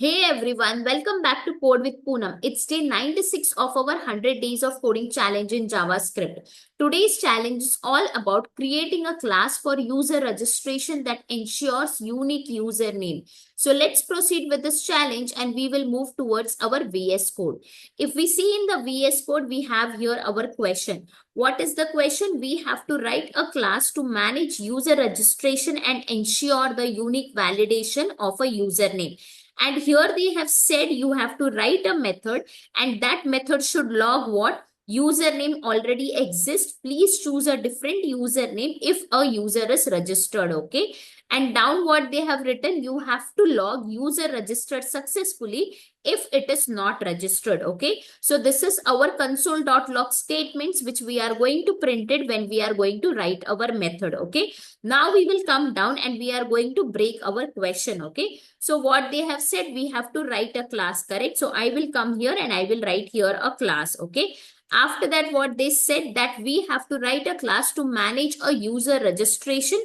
Hey everyone, welcome back to Code with Poonam. It's day 96 of our 100 days of coding challenge in JavaScript. Today's challenge is all about creating a class for user registration that ensures unique username. So let's proceed with this challenge and we will move towards our VS Code. If we see in the VS Code, we have here our question. What is the question? We have to write a class to manage user registration and ensure the unique validation of a username. And here they have said you have to write a method and that method should log what? Username already exists. Please choose a different username if a user is registered. Okay. And down what they have written, you have to log user registered successfully if it is not registered. Okay. So this is our console.log statements which we are going to print it when we are going to write our method. Okay. Now we will come down and we are going to break our question. Okay. So what they have said, we have to write a class, correct? So I will come here and I will write here a class. Okay. After that, what they said that we have to write a class to manage a user registration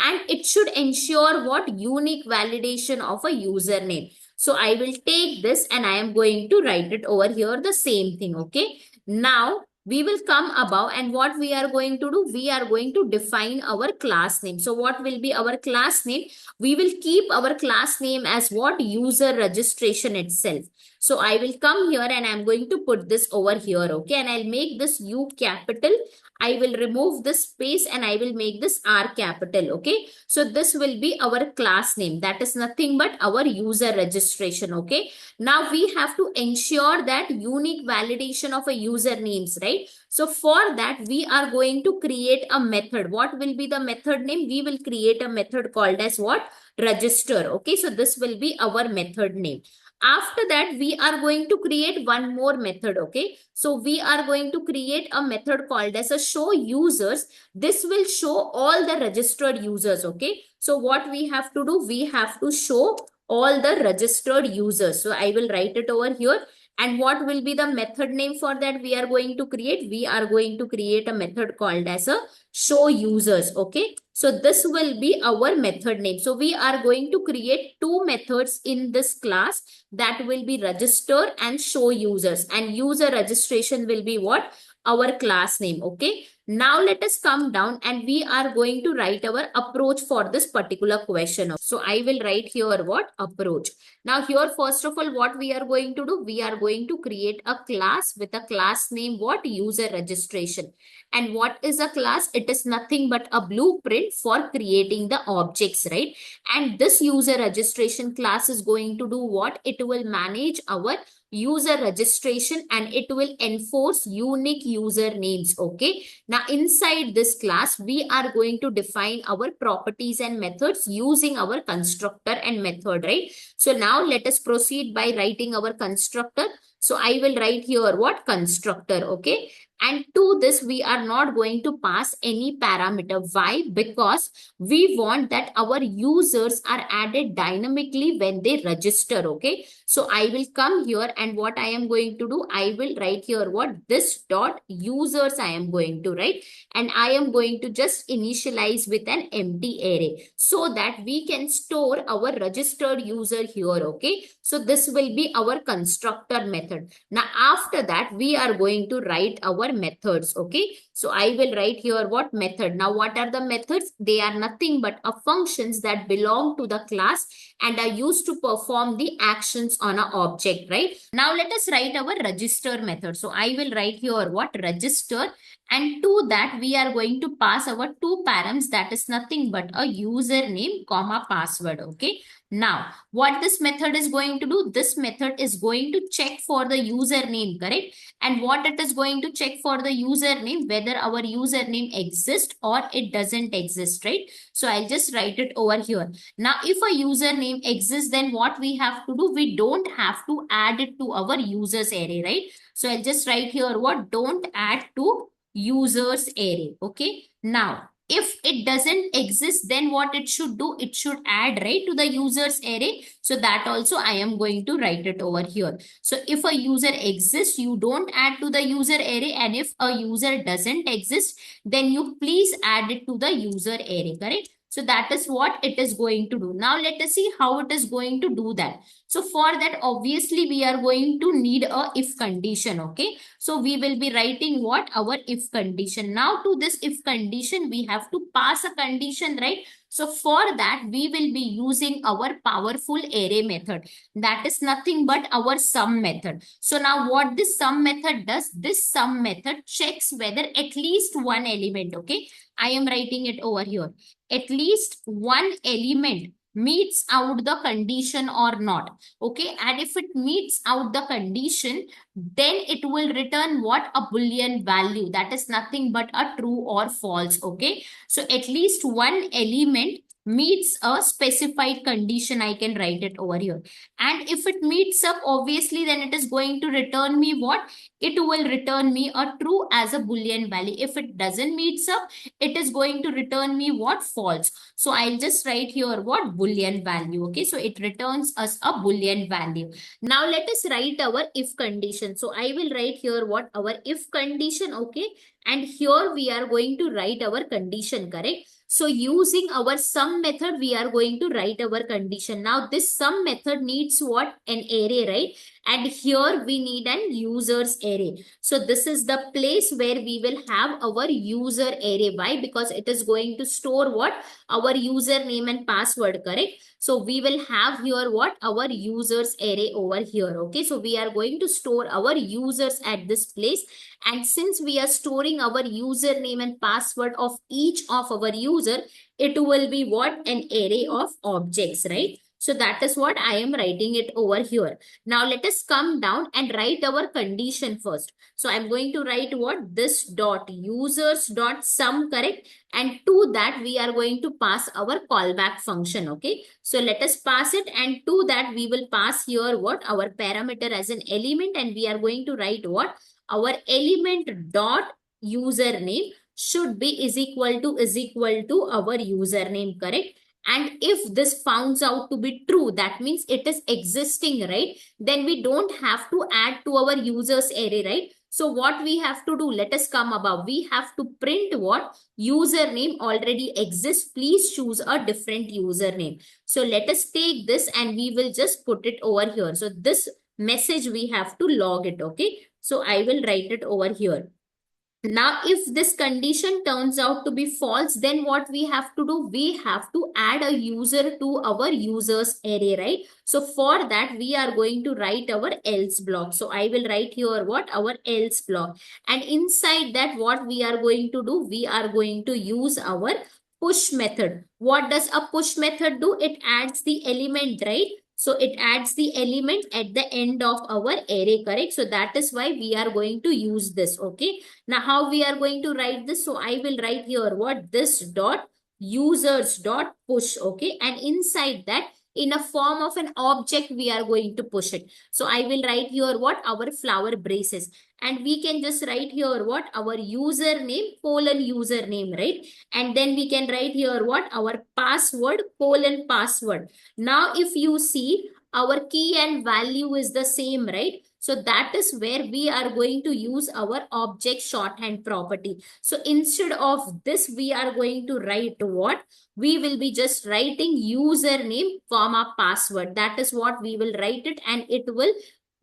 and it should ensure what unique validation of a username. So I will take this and I am going to write it over here the same thing. Okay. Now we will come above and what we are going to do, we are going to define our class name. So what will be our class name? We will keep our class name as what? User registration itself. So I will come here and I'm going to put this over here. Okay. And I'll make this U capital. I will remove this space and I will make this R capital. Okay. So this will be our class name. That is nothing but our user registration. Okay. Now we have to ensure that unique validation of a usernames, right? So for that, we are going to create a method. What will be the method name? We will create a method called as what? Register. Okay. So this will be our method name. After that, we are going to create one more method. Okay. So we are going to create a method called as a show users. This will show all the registered users. Okay. So what we have to do? We have to show all the registered users. So I will write it over here. And what will be the method name for that we are going to create? We are going to create a method called as a show users. Okay. So this will be our method name. So we are going to create two methods in this class that will be register and show users. And user registration will be what? Our class name. Okay. Now let us come down and we are going to write our approach for this particular question. So I will write here what? Approach. Now here first of all what we are going to do? We are going to create a class with a class name what? User registration. And what is a class? It is nothing but a blueprint for creating the objects, right? And this user registration class is going to do what? It will manage our user registration and it will enforce unique usernames. Okay. Now inside this class, we are going to define our properties and methods using our constructor and method, right? So now let us proceed by writing our constructor. So I will write here what? Constructor. Okay. And to this, we are not going to pass any parameter. Why? Because we want that our users are added dynamically when they register. Okay. So I will come here and what I am going to do, I will write here what? This dot users I am going to write. And I am going to just initialize with an empty array so that we can store our registered user here. Okay. So this will be our constructor method. Now after that, we are going to write our methods. Okay. So I will write here what? Method. Now what are the methods? They are nothing but a functions that belong to the class and are used to perform the actions on an object, right? Now let us write our register method. So I will write here what? Register. And to that, we are going to pass our two params, that is nothing but a username comma password. Okay. Now, what this method is going to do? This method is going to check for the username, correct? And what it is going to check for the username, whether our username exists or it doesn't exist, right? So I'll just write it over here. Now, if a username exists, then what we have to do? We don't have to add it to our users array, right? So I'll just write here what? Don't add to users array. Okay. Now, if it doesn't exist, then what it should do? It should add right to the users array. So that also I am going to write it over here. So if a user exists, you don't add to the user array. And if a user doesn't exist, then you please add it to the user array, correct? So that is what it is going to do. Now let us see how it is going to do that. So for that, obviously we are going to need a if condition. Okay. So we will be writing what? Our if condition. Now to this if condition, we have to pass a condition, right? So for that, we will be using our powerful array method. That is nothing but our sum method. So now what this sum method does, this sum method checks whether at least one element, okay? I am writing it over here. At least one element meets out the condition or not, okay? And if it meets out the condition, then it will return what? A Boolean value. That is nothing but a true or false, okay? So at least one element meets a specified condition. I can write it over here. And if it meets up, obviously, then it is going to return me what? It will return me a true as a Boolean value. If it doesn't meets up, it is going to return me what? False. So I'll just write here what? Boolean value. Okay. So it returns us a Boolean value. Now let us write our if condition. So I will write here what? Our if condition. Okay. And here we are going to write our condition, correct? So using our sum method, we are going to write our condition. Now this sum method needs what? An array, right? And here we need an users array. So this is the place where we will have our user array. Why? Because it is going to store what? Our username and password, correct? So we will have here what? Our users array over here. Okay. So we are going to store our users at this place. And since we are storing our username and password of each of our user, it will be what? An array of objects, right? So that is what I am writing it over here. Now let us come down and write our condition first. So I'm going to write what? This dot users dot sum, correct? And to that we are going to pass our callback function. Okay. So let us pass it, and to that we will pass here what? Our parameter as an element, and we are going to write what? Our element dot username should be is equal to our username, correct? And if this founds out to be true, that means it is existing, right? Then we don't have to add to our users array, right? So what we have to do, let us come above. We have to print what? Username already exists. Please choose a different username. So let us take this and we will just put it over here. So this message we have to log it, okay? So I will write it over here. Now, if this condition turns out to be false, then what we have to do? We have to add a user to our users array, right? So for that, we are going to write our else block. So I will write here what? Our else block. And inside that, what we are going to do? We are going to use our push method. What does a push method do? It adds the element, right? So it adds the element at the end of our array, correct? So that is why we are going to use this, okay? Now, how we are going to write this? So I will write here what? This dot users dot push, okay? And inside that, in a form of an object, we are going to push it. So I will write here what? Our flower braces. And we can just write here what? Our username, colon username, right? And then we can write here what? Our password, colon password. Now, if you see, our key and value is the same, right? So that is where we are going to use our object shorthand property. So instead of this, we are going to write what? We will be just writing username comma password. That is what we will write it, and it will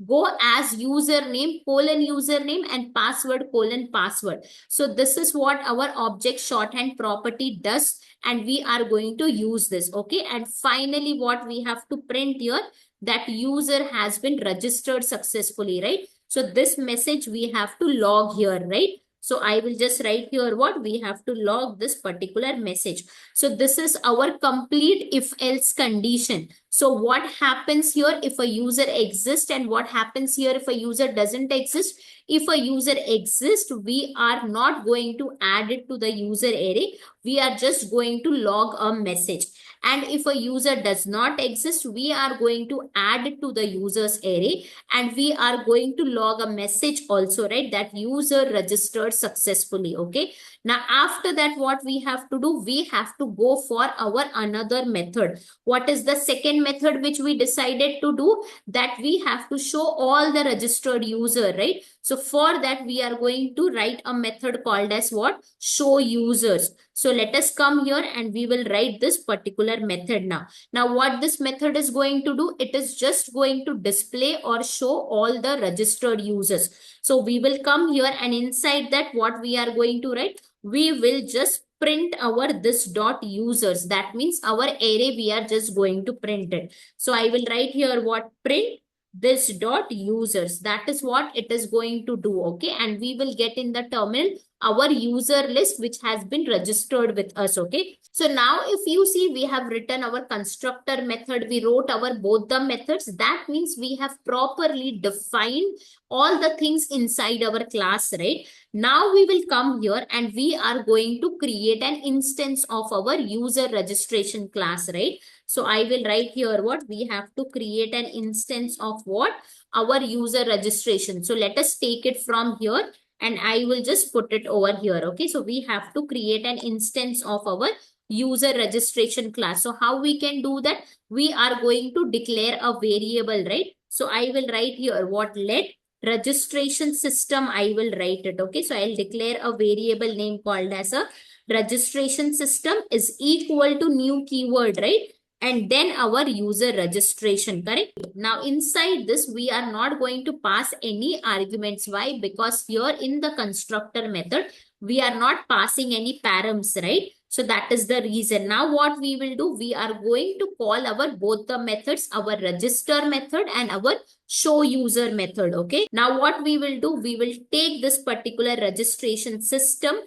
go as username colon username and password colon password. So this is what our object shorthand property does, and we are going to use this, okay? And finally, what we have to print here, that user has been registered successfully, right? So this message we have to log here, right? So I will just write here what? We have to log this particular message. So this is our complete if else condition. So what happens here if a user exists, and what happens here if a user doesn't exist? If a user exists, we are not going to add it to the user array. We are just going to log a message. And if a user does not exist, we are going to add it to the users array, and we are going to log a message also, right? That user registered successfully, okay? Now, after that, what we have to do? We have to go for our another method. What is the second method which we decided to do, that we have to show all the registered user, right? So for that, we are going to write a method called as what? Show users. So let us come here and we will write this particular method now. Now what this method is going to do, it is just going to display or show all the registered users. So we will come here and inside that what we are going to write, we will just print our this dot users. That means our array, we are just going to print it. So I will write here what? Print this dot users. That is what it is going to do. Okay. And we will get in the terminal our user list which has been registered with us. Okay. So now if you see, we have written our constructor method. We wrote our both the methods. That means we have properly defined all the things inside our class, right? Now we will come here and we are going to create an instance of our user registration class, right? So I will write here what? We have to create an instance of what? Our user registration. So let us take it from here and I will just put it over here. Okay. So we have to create an instance of our user registration class. So how we can do that? We are going to declare a variable, right? So I will write here what? Let registration system, I will write it. Okay. So I'll declare a variable name called as a registration system is equal to new keyword, right? And then our user registration, correct? Now inside this, we are not going to pass any arguments. Why? Because here in the constructor method, we are not passing any params, right? So that is the reason. Now what we will do, we are going to call our both the methods, our register method and our show user method. Okay. Now what we will do, we will take this particular registration system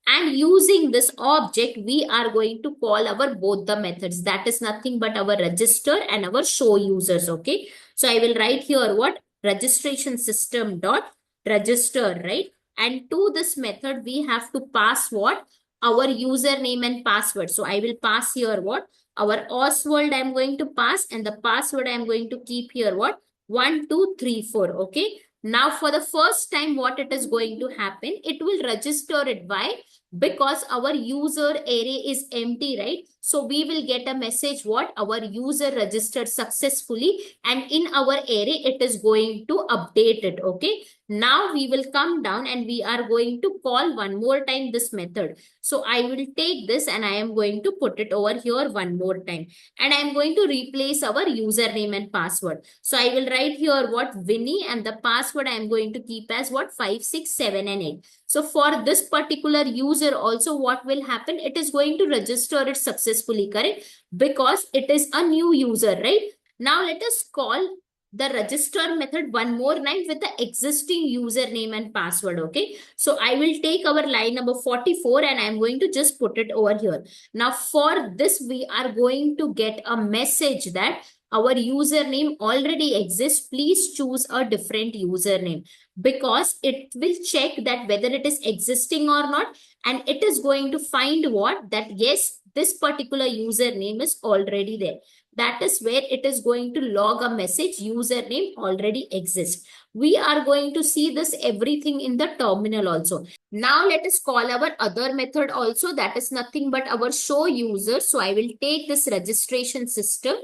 and using this object, we are going to call our both the methods. That is nothing but our register and our show users. Okay. So I will write here what? Registration system dot register, right? And to this method, we have to pass what? Our username and password. So I will pass here what? Our Oswald I am going to pass, and the password I am going to keep here what? 1, 2, 3, 4. Okay. Now for the first time, what it is going to happen? It will register it. Why? Because our user array is empty, right? So we will get a message what? Our user registered successfully, and in our array, it is going to update it. Okay. Now we will come down and we are going to call one more time this method. So I will take this and I am going to put it over here one more time. And I am going to replace our username and password. So I will write here what? Winnie, and the password I am going to keep as what? 5, 6, 7 and 8. So for this particular user also, what will happen? It is going to register it successfully, correct? Because it is a new user, right? Now let us call the register method one more time with the existing username and password. Okay. So I will take our line number 44 and I'm going to just put it over here. Now for this, we are going to get a message that our username already exists. Please choose a different username, because it will check that whether it is existing or not. And it is going to find what? That yes, this particular username is already there. That is where it is going to log a message, username already exists. We are going to see this everything in the terminal also. Now let us call our other method also. That is nothing but our show user. So I will take this registration system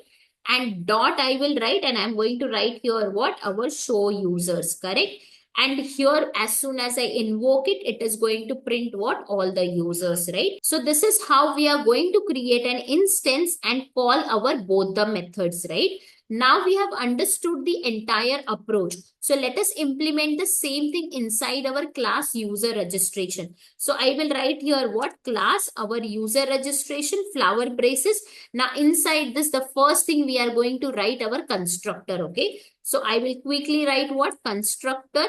and dot I will write, and I'm going to write here what? Our show users, correct? And here, as soon as I invoke it, it is going to print what? All the users, right? So this is how we are going to create an instance and call our both the methods, right? Now we have understood the entire approach. So let us implement the same thing inside our class user registration. So I will write here what? Class, our user registration, flower braces. Now inside this, the first thing we are going to write our constructor, okay? So I will quickly write what? Constructor,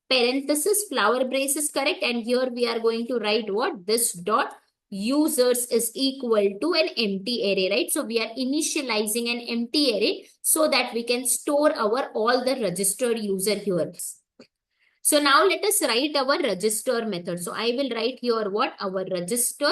parenthesis, flower braces, correct? And here we are going to write what? This dot users is equal to an empty array, right? So we are initializing an empty array so that we can store our all the registered user here. So now let us write our register method. So I will write here what? Our register,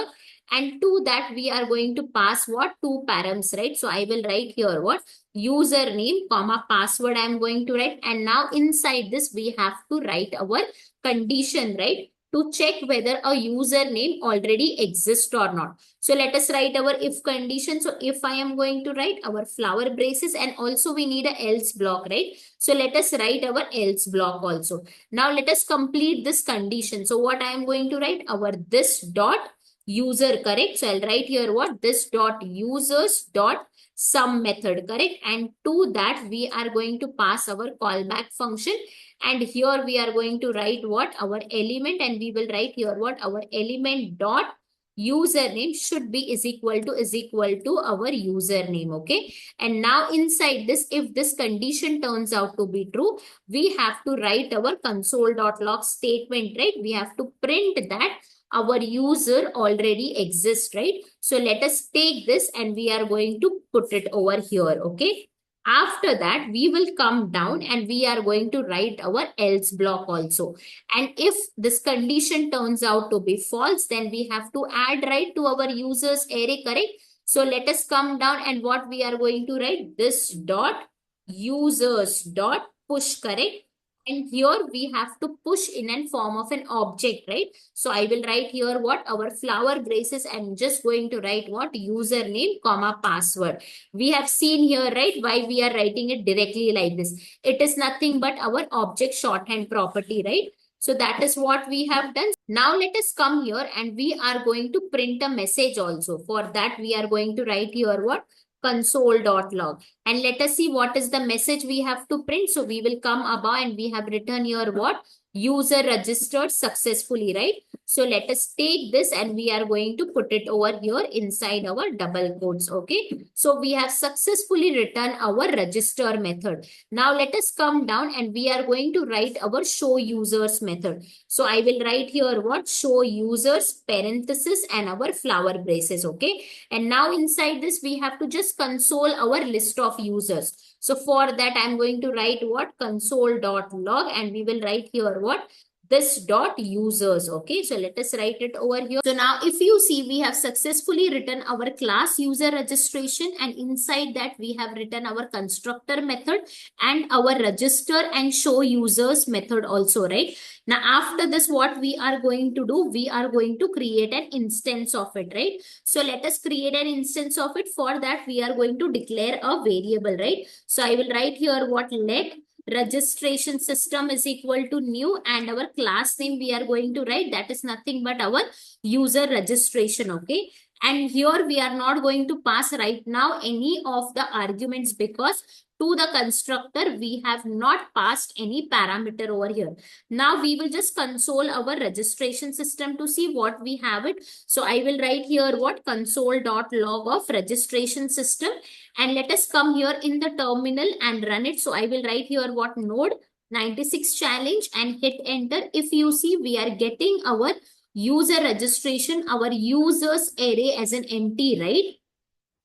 and to that we are going to pass what? 2 params, right? So I will write here what? Username comma password I am going to write. And now inside this we have to write our condition, right? to check whether a username already exists or not. So let us write our if condition. So if I am going to write our flower braces, and also we need a else block, right? So let us write our else block also. Now let us complete this condition. So what I am going to write? Our this dot user, correct? So I'll write here what? This dot users dot sum method, correct? And to that we are going to pass our callback function. And here we are going to write what? Our element, and we will write here what? Our element dot username should be is equal to our username. Okay. And now inside this, if this condition turns out to be true, we have to write our console.log statement, right? We have to print that our user already exists, right? So let us take this and we are going to put it over here. Okay. After that, we will come down and we are going to write our else block also. And if this condition turns out to be false, then we have to add, right, to our users array, correct? So let us come down and what we are going to write? This dot users dot push, correct? And here we have to push in a form of an object, right? So I will write here what? Our flower braces. I'm just going to write what? Username, comma, password. We have seen here, right, why we are writing it directly like this. It is nothing but our object shorthand property, right? So that is what we have done. Now let us come here and we are going to print a message also. For that, we are going to write here what? Console.log. And let us see what is the message we have to print. So we will come above and we have written here what? User registered successfully, right? So let us take this and we are going to put it over here inside our double quotes. Okay. So we have successfully written our register method. Now let us come down and we are going to write our show users method. So I will write here what? Show users parenthesis and our flower braces. Okay. And now inside this, we have to just console our list of users. So for that, I'm going to write what? Console.log, and we will write here what? This dot users. Okay, so let us write it over here. So now if you see, we have successfully written our class user registration, and inside that we have written our constructor method and our register and show users method also, right? Now after this, what we are going to do? We are going to create an instance of it, right? So let us create an instance of it. For that, we are going to declare a variable, right? So I will write here what? Let registration system is equal to new, and our class name we are going to write, that is nothing but our user registration. Okay. And here we are not going to pass right now any of the arguments, because to the constructor we have not passed any parameter over here. Now we will just console our registration system to see what we have it. So I will write here what? Console.log of registration system, and let us come here in the terminal and run it. So I will write here what? Node 96 challenge and hit enter. If you see, we are getting our user registration, our users array as an empty, right?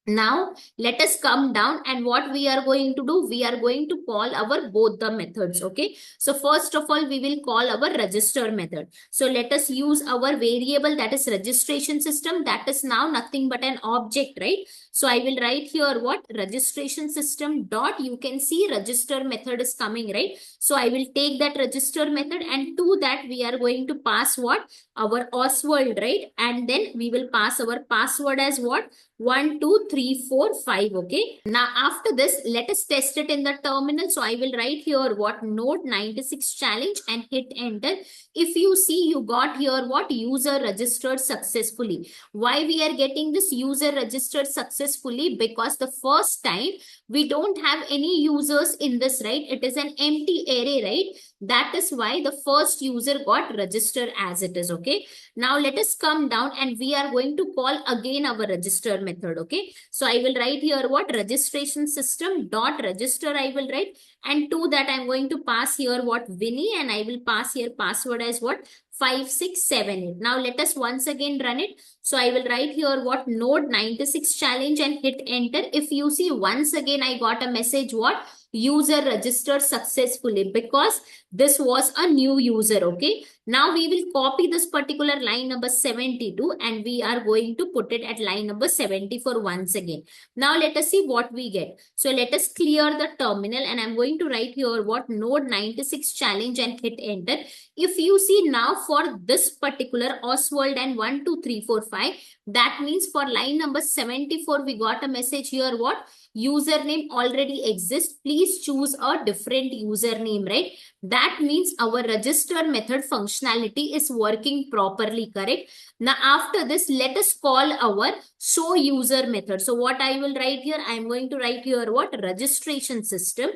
Now let us come down and what we are going to do? We are going to call our both the methods. Okay. So first of all, we will call our register method. So let us use our variable, that is registration system. That is now nothing but an object, right? So I will write here what? Registration system dot, you can see register method is coming, right? So I will take that register method, and to that we are going to pass what? Our Oswald, right? And then we will pass our password as what? 1, 2, 3, 4, 5. Okay. Now after this, let us test it in the terminal. So I will write here what? Node 96 challenge and hit enter. If you see, you got here what? User registered successfully. Why we are getting this user registered successfully? Because the first time we don't have any users in this, right? It is an empty array, right? That is why the first user got registered as it is. Okay. Now let us come down and we are going to call again our register method. Okay. So I will write here what? Registration system dot register I will write, and to that I'm going to pass here what? Winnie, and I will pass here password as what? 5678. Now let us once again run it. So I will write here what? Node 96 challenge and hit enter. If you see, once again I got a message what? user registered successfully, because this was a new user. Okay, now we will copy this particular line number 72 and we are going to put it at line number 74 once again. Now let us see what we get. So let us clear the terminal and I'm going to write here what node 96 challenge and hit enter. If you see now for this particular Oswald and 1 2 3 4 5, that means for line number 74 we got a message here what username already exists, please choose a different username, right? That means our register method functionality is working properly, correct? Now after this, let us call our show user method. So what I will write here, I am going to write here what registration system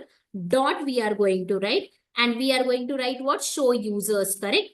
dot we are going to write, and we are going to write what show users, correct?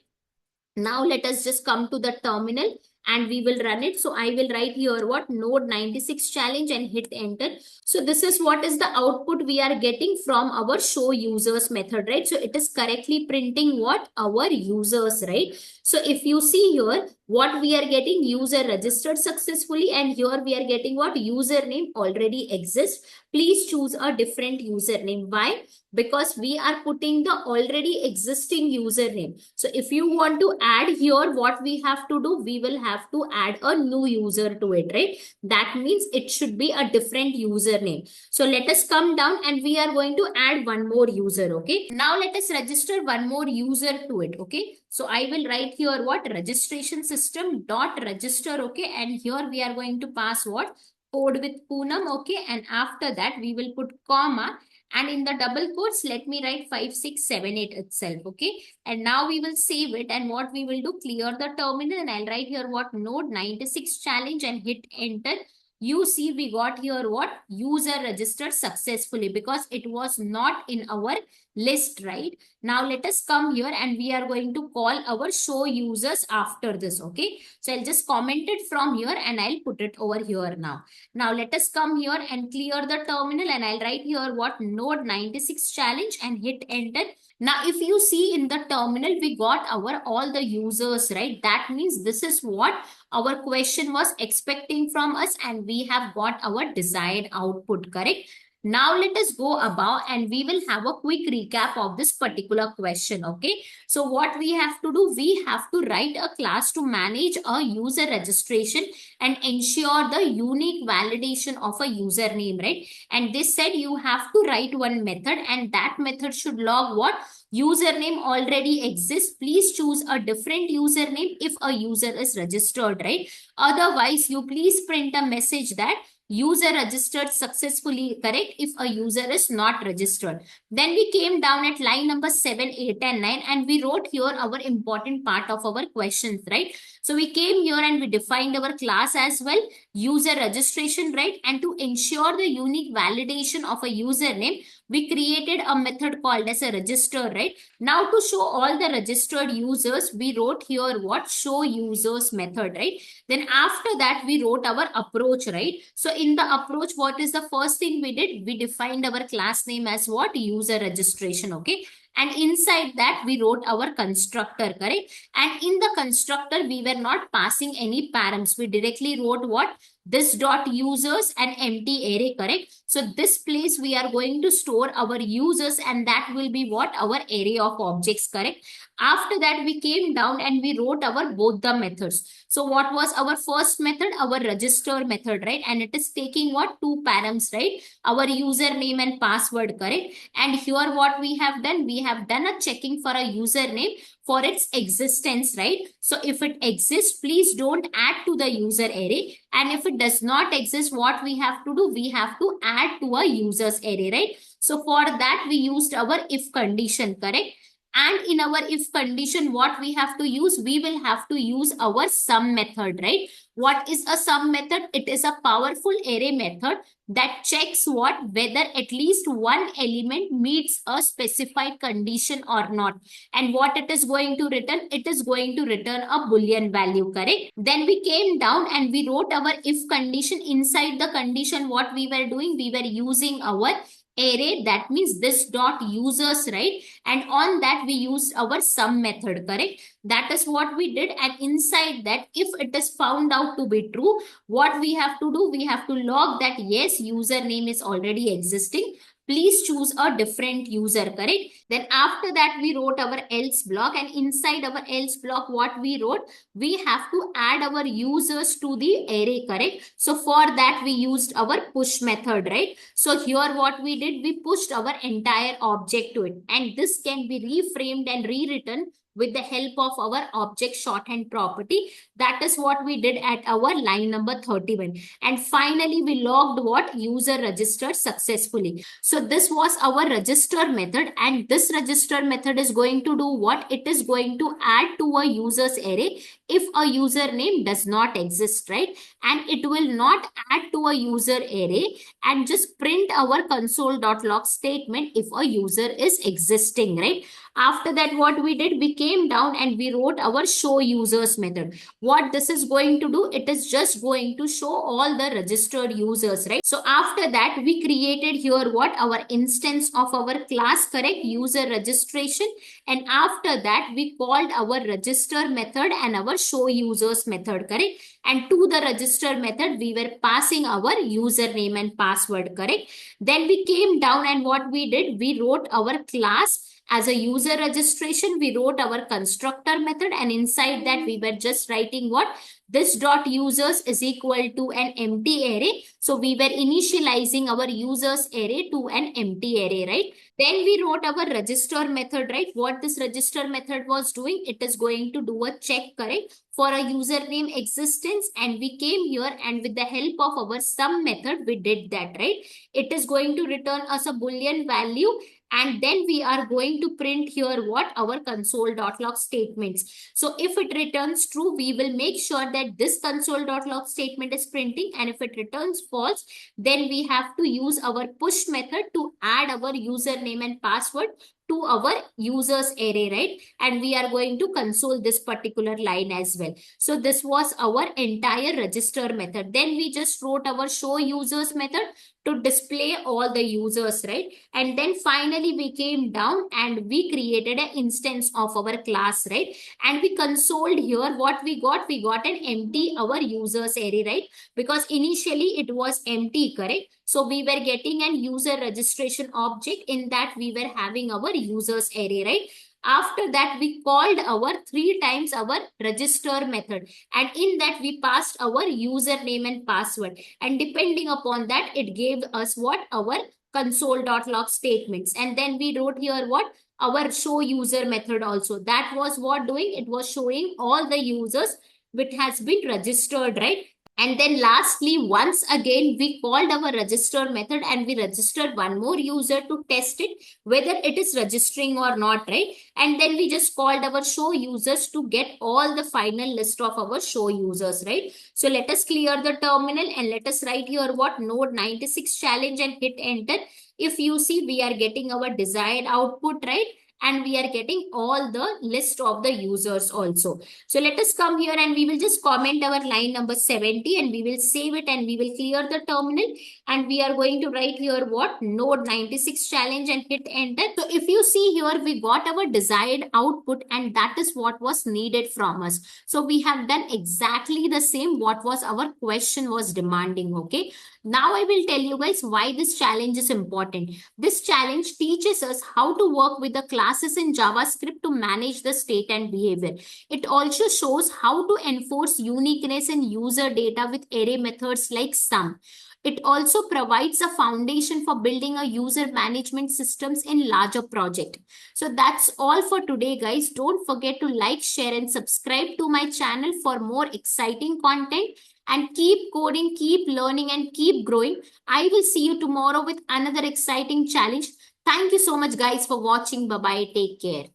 Now let us just come to the terminal and we will run it. So I will write here what node 96 challenge and hit enter. So this is what is the output we are getting from our show users method, right? So it is correctly printing what our users, right? So if you see here, what we are getting, user registered successfully, and here we are getting what username already exists. Please choose a different username. Why? Because we are putting the already existing username. So if you want to add here, what we have to do, we will have to add a new user to it, right? That means it should be a different username. So let us come down and we are going to add one more user, okay? Now let us register one more user to it, okay? So I will write here what registration system dot register, okay? And here we are going to pass what? Code with Poonam, okay? And after that, we will put comma. And in the double quotes, let me write 5678 itself, okay? And now we will save it. And what we will do, clear the terminal. And I'll write here what node 96 challenge and hit enter. You see we got here what user registered successfully, because it was not in our list, right? Now let us come here and we are going to call our show users after this, okay? So I'll just comment it from here and I'll put it over here now. Now let us come here and clear the terminal and I'll write here what node 96 challenge and hit enter. Now if you see in the terminal, we got our all the users, right? That means this is what our question was expecting from us and we have got our desired output, correct? Now let us go above and we will have a quick recap of this particular question, okay? So what we have to do, we have to write a class to manage a user registration and ensure the unique validation of a username, right? And they said you have to write one method and that method should log what? Username already exists. Please choose a different username if a user is registered, right? Otherwise, you please print a message that user registered successfully, correct, if a user is not registered. Then we came down at line number 7, 8 and 9 and we wrote here our important part of our questions, right? So we came here and we defined our class as well, user registration, right? And to ensure the unique validation of a username, we created a method called as a register, right? Now to show all the registered users, we wrote here what show users method, right? Then after that, we wrote our approach, right? So in the approach, what is the first thing we did? We defined our class name as what? User registration, okay? And inside that, we wrote our constructor, correct? And in the constructor, we were not passing any params. We directly wrote what? This dot users and empty array, correct? So this place we are going to store our users and that will be what? Our array of objects, correct? After that, we came down and we wrote our both the methods. So what was our first method? Our register method, right? And it is taking what? Two params, right? Our username and password, correct? And here what we have done? We have done a checking for a username for its existence, right? So if it exists, please don't add to the user array. And if it does not exist, what we have to do? We have to add to a user's array, right? So for that, we used our if condition, correct? And in our if condition, what we have to use? We will have to use our sum method, right? What is a sum method? It is a powerful array method that checks what? Whether at least one element meets a specified condition or not. And what it is going to return? It is going to return a Boolean value, correct? Then we came down and we wrote our if condition. Inside the condition, what we were doing? We were using our array, that means this dot users, right? And on that we used our sum method, correct? That is what we did. And inside that, if it is found out to be true, what we have to do? We have to log that yes, username is already existing. please choose a different user, correct? Then after that, we wrote our else block, and inside our else block, what we wrote, we have to add our users to the array, correct? So for that, we used our push method, right? So here what we did, we pushed our entire object to it, and this can be reframed and rewritten with the help of our object shorthand property. That is what we did at our line number 31. And finally, we logged what? User registered successfully. So this was our register method, and this register method is going to do what? It is going to add to a user's array if a username does not exist, right? And it will not add to a user array and just print our console.log statement if a user is existing, right? After that, what we did, we came down and we wrote our show users method. What this is going to do, it is just going to show all the registered users, right? So after that, we created here what? Our instance of our class, correct? User registration. And after that, we called our register method and our show users method, correct? And to the register method, we were passing our username and password, correct? Then we came down and what we did, we wrote our class as a user registration. We wrote our constructor method, and inside that we were just writing what? This dot users is equal to an empty array. So we were initializing our users array to an empty array, right? Then we wrote our register method, right? What this register method was doing, it is going to do a check, correct, for a username existence. And we came here and with the help of our sum method, we did that, right? It is going to return us a Boolean value, and then we are going to print here what? Our console.log statements. So if it returns true, we will make sure that this console.log statement is printing. And if it returns false, then we have to use our push method to add our username and password to our users array, right? And we are going to console this particular line as well. So this was our entire register method. Then we just wrote our show users method to display all the users, right? And then finally we came down and we created an instance of our class, right? And we consoled here what we got. We got an empty our users array, right? Because initially it was empty, correct? So we were getting an user registration object, in that we were having our users array, right? After that, we called our 3 times our register method, and in that we passed our username and password, and depending upon that, it gave us what? Our console.log statements. And then we wrote here what? Our show user method also. That was what doing? It was showing all the users which has been registered, right? And then lastly, once again, we called our register method and we registered one more user to test it, whether it is registering or not, right? And then we just called our show users to get all the final list of our show users, right? So let us clear the terminal and let us write here what? Node 96 challenge and hit enter. If you see, we are getting our desired output, right? And we are getting all the list of the users also. So let us come here and we will just comment our line number 70 and we will save it and we will clear the terminal, and we are going to write here what? Node 96 challenge and hit enter. So if you see here, we got our desired output, and that is what was needed from us. So we have done exactly the same what was our question was demanding, okay? Now I will tell you guys why this challenge is important. This challenge teaches us how to work with the classes in JavaScript to manage the state and behavior. It also shows how to enforce uniqueness in user data with array methods like sum. It also provides a foundation for building a user management systems in larger project. So that's all for today, guys. Don't forget to like, share, and subscribe to my channel for more exciting content. And keep coding, keep learning, and keep growing. I will see you tomorrow with another exciting challenge. Thank you so much, guys, for watching. Bye-bye. Take care.